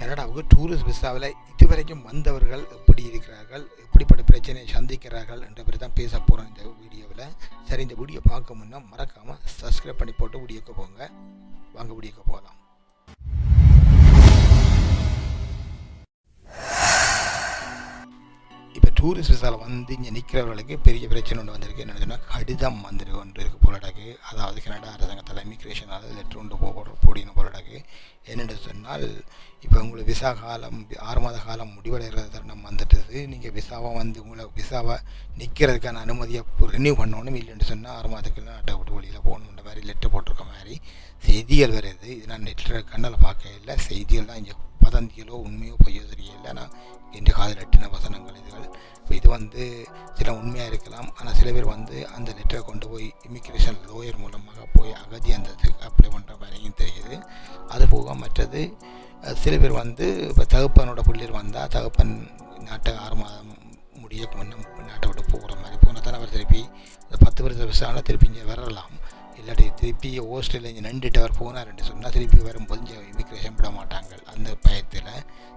கனடாவுக்கு டூரிஸ்ட் விசாவில் இதுவரைக்கும் வந்தவர்கள் எப்படி இருக்கிறார்கள், எப்படிப்பட்ட பிரச்சனையை சந்திக்கிறார்கள் என்ற பற்றி தான் பேச போகிறோம் இந்த வீடியோவில். சரி, இந்த வீடியோ பார்க்க முன்னே மறக்காமல் சப்ஸ்கிரைப் பண்ணி போட்டு வீடியோக்கு போங்க. வாங்க வீடியோக்கு போகலாம். இப்போ டூரிஸ்ட் விசாவில் வந்து இங்கே நிற்கிறவர்களுக்கு பெரிய பிரச்சனை ஒன்று வந்திருக்கு. என்னென்னு சொன்னால் கடிதம் வந்துருக்கு ஒன்று இருக்குது போலடாக்கு. அதாவது கனடா அரசாங்கத்தில் இமிக்ரேஷனால் லெட்ரு ஒன்று போடின்னு போலடாக்கு. என்னென்னு சொன்னால் இப்போ உங்களுக்கு விசா காலம் 6 மாத காலம் முடிவடைகிற தருணம் வந்துட்டுது. நீங்கள் விசாவை வந்து உங்களை விசாவை நிற்கிறதுக்கான அனுமதியை ரினியூ பண்ணணும். இல்லைன்னு சொன்னால் 6 மாதத்துக்குள்ள நாட்டை விட்டு வெளியில் போகணுன்ற மாதிரி லெட்டர் போட்டிருக்க மாதிரி செய்திகள் வருது. இது நான் நெட்டில் கண்ணில் பார்க்க இல்லை. செய்திகள் தான் இங்கே வதந்திகளோ உண்மையோ பொய்யோ தெரியல. நான் எந்த காதில் எட்டின வசனங்கள் இதுகள். இப்போ இது வந்து சில உண்மையாக இருக்கலாம். ஆனால் சில பேர் வந்து அந்த லெட்டரை கொண்டு போய் இமிக்ரேஷன் லோயர் மூலமாக போய் அகதி அந்தத்துக்கு அப்ளை பண்ணுற மாதிரியும் தெரியுது. அது போக மற்றது சில பேர் வந்து இப்போ தகப்பனோட பிள்ளைகள் வந்தால் தகப்பன் நாட்டை 6 மாதம் முடிய முன்னே நாட்டை விட்டு போகிற மாதிரி போனால் தான் அவர் திருப்பி அந்த 10 வருஷ விசாவில் திருப்பி இங்கே வரலாம். இல்லாட்டி திருப்பி ஹோஸ்டலில் இங்கே நின்றுட்டு அவர் போனார்ன்னு சொன்னால் திருப்பி வரும்போது இங்கே இமிக்ரேஷன் விட மாட்டாங்க. அந்த பயத்தில்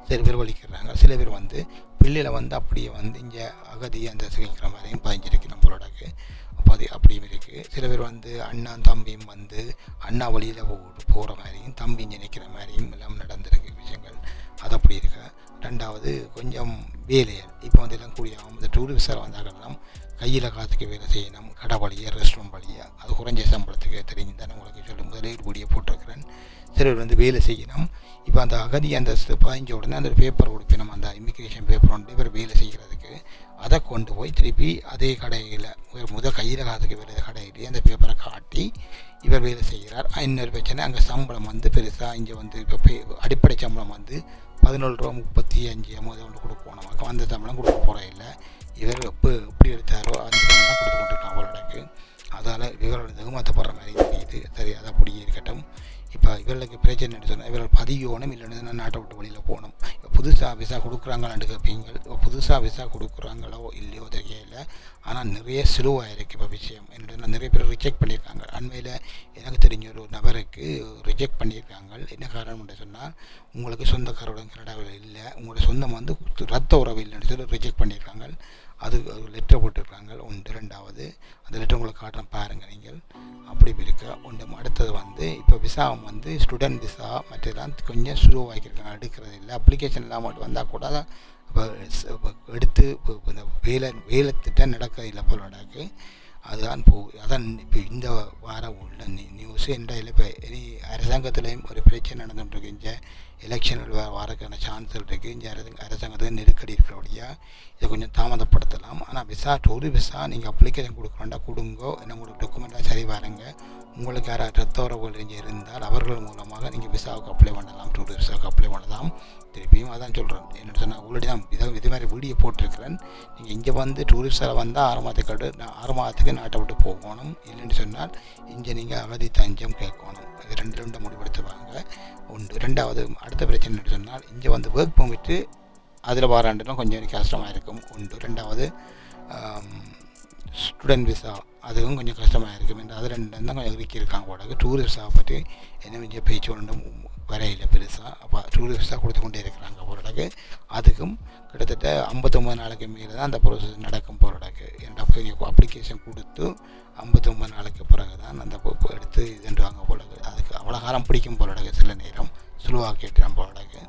சில பேர் வலிக்கிறாங்க. சில பேர் வந்து பிள்ளையில் வந்து அப்படியே வந்து இங்கே அகதி அந்த சிகிக்கிற மாதிரியும் பதிஞ்சிருக்கு நம்மளோடக்கு. அப்போ அது அப்படியும் இருக்குது. சில பேர் வந்து அண்ணா தம்பியும் வந்து அண்ணா வழியில் போகிற மாதிரியும் தம்பி இங்கே நிற்கிற மாதிரியும் எல்லாம் நடந்திருக்கு விஷயங்கள். அது அப்படி இருக்கு. ரெண்டாவது கொஞ்சம் வேலைகள் இப்போ வந்து எல்லாம் கூடிய இந்த டூரிஸ்ட் விசா வந்தாங்கன்னா கையில் காற்றுக்கு வேலை செய்யணும். கடை வழியாக ரெஸ்டாரண்ட் வழியாக அது குறைஞ்ச சம்பளத்துக்கு தெரிஞ்சு தானே உங்களுக்கு சொல்லி முதலே வீடியோ போட்டிருக்கிறேன். சிலர் வந்து வேலை செய்யணும். இப்போ அந்த அகதி அந்த பாய்ஞ்ச உடனே அந்த பேப்பர் கொடுக்கணும். அந்த இமிக்ரேஷன் பேப்பர் வந்து இவர் வேலை செய்கிறதுக்கு அதை கொண்டு போய் திருப்பி அதே கடையில் கையில் காற்றுக்கு வேலை கடையிலேயே அந்த பேப்பரை காட்டி இவர் வேலை செய்கிறார். இன்னொரு பிரச்சனை, அங்கே சம்பளம் வந்து பெருசாக இங்கே வந்து இப்போ அடிப்படை சம்பளம் வந்து 17 ரூபா 35 ஒன்று கொடுக்கணும். அந்த சம்பளம் கொடுக்க போகிற இல்லை. இவர் எப்படி எடுத்தாரோ அந்த சம்பளம் தான் கொடுத்து கொண்டிருக்காங்க அவர்களுக்கு. அதால் இவரோட ஏமாற்றப்படுற மாதிரி தெரியுது. சரி, அது அப்படியே இருக்கட்டும். இப்போ இவர்களுக்கு பிரச்சனை சொன்னால் இவர்கள் பதியோணும். இல்லைன்னு நாட்டை விட்டு வெளியில் போகணும். இப்போ புதுசாக விசா கொடுக்குறாங்களான்னு கேட்பீங்க. இப்போ புதுசாக விசா கொடுக்குறாங்களோ இல்லையோ தெரியல. ஆனால் நிறைய ஸ்லோவாக இருக்குது இப்போ விஷயம். என்னென்னா நிறைய பேர் ரிஜெக்ட் பண்ணியிருக்காங்க. அண்மையில் எனக்கு தெரிஞ்ச ஒரு நபருக்கு ரிஜெக்ட் பண்ணியிருக்காங்க. என்ன காரணம்னு சொன்னால் உங்களுக்கு சொந்தக்காரோட கனடாவில் இல்லை, உங்களோட சொந்தம் வந்து ரத்த உறவு இல்லைன்னு சொல்லி ரிஜெக்ட் பண்ணியிருக்காங்க. அது லெட்டர் போட்டிருக்காங்க. ஒன்று. ரெண்டாவது அந்த லெட்டர் உங்களுக்கு காட்டுறேன் பாருங்கள் நீங்கள். அப்படி இருக்க ஒன்று. அடுத்தது வந்து இப்போ விசா வந்து ஸ்டூடெண்ட் விசா மற்றெல்லாம் கொஞ்சம் ஸ்லோவாகிருக்காங்க, எடுக்கிறது இல்லை. அப்ளிகேஷன் இல்லாமல் வந்தால் கூட இப்போ எடுத்து இந்த வேலை திட்டம் நடக்கிறது இல்லை போலடாக்கு. அதுதான் அதான் இப்போ இந்த வாரம் உள்ள நியூஸு. இன்றையில் இப்போ அரசாங்கத்துலேயும் ஒரு பிரச்சனை நடந்துகிட்டு இங்கே எலெக்ஷன்கள் வரக்கான சான்ஸ் இருக்குது. இங்கே அரசாங்கத்துக்கு நெருக்கடி இருக்கிறபடியா இதை கொஞ்சம் தாமதப்படுத்தலாம். ஆனால் விசா டூரிஸ்ட் விசா நீங்கள் அப்ளிகேஷன் கொடுக்குறோண்டா கொடுங்கோ. என்ன உங்களுக்கு டாக்குமெண்ட்லாம் சரி வாருங்க. உங்களுக்கு யாராவது ரத்த உறவுகள் இங்கே இருந்தால் அவர்கள் மூலமாக நீங்கள் விசாவுக்கு அப்ளை பண்ணலாம், டூரிஸ்ட் விசாவுக்கு அப்ளை பண்ணலாம். திருப்பியும் அதான் சொல்கிறேன். என்ன சொன்னால் ஆல்ரெடி தான் இது மாதிரி வீடியோ போட்டிருக்கிறேன். நீங்கள் இங்கே வந்து டூரிஸ்ட் விசாவில் வந்தால் 6 மாதத்துக்கு நாட்டை விட்டு போகணும். இல்லைன்னு சொன்னால் இங்கே நீங்கள் அகதி தஞ்சம் கேட்கணும். இது ரெண்டு முடிவெடுத்துவாங்க. ஒன்று. ரெண்டாவது அடுத்த பிரச்சனை சொன்னால் இங்கே வந்து ஒர்க் பெர்மிட்டு அதில் வாராண்டுலாம் கொஞ்சம் கஷ்டமாக இருக்கும். ஒன்று. ரெண்டாவது ஸ்டூடெண்ட் விசா அதுவும் கொஞ்சம் கஷ்டமாக இருக்கும். அது ரெண்டு தான் கொஞ்சம் இருக்காங்க போடாது. டூரிஸ்ட் விசாவை பற்றி என்ன கொஞ்சம் பேச்சு ஒன்றும் வரையில் பெருசாக. அப்போ டூரிஸ்ட் விசா கொடுத்து கொண்டே இருக்கிறாங்க போராடக்கு. அதுக்கும் கிட்டத்தட்ட 59 நாளைக்கு மேலே தான் அந்த ப்ரோசஸ் நடக்கும் போராடக்கு. ஏன்னா அப்ளிகேஷன் கொடுத்து 59 நாளைக்கு பிறகு தான் அந்த எடுத்து இதுன்றாங்க போலக்கு. அதுக்கு அவ்வளோ காலம் பிடிக்கும் போராடக்கு. சில நேரம் சுலுவாக கேட்டுறான் போராடக்கு.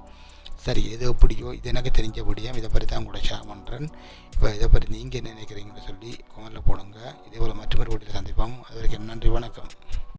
சரி, எது எப்படியோ இது எனக்கு தெரிஞ்சபடியாக இதை பற்றி தான் கூட ஷேர் பண்ணுறேன். இப்போ இதை பற்றி நீங்கள் என்ன நினைக்கிறீங்கன்னு சொல்லி கமெண்ட்டில் போடுங்க. இதே போல் மற்றொரு வீட்டில் சந்திப்போம். அது வரைக்கும் நன்றி, வணக்கம்.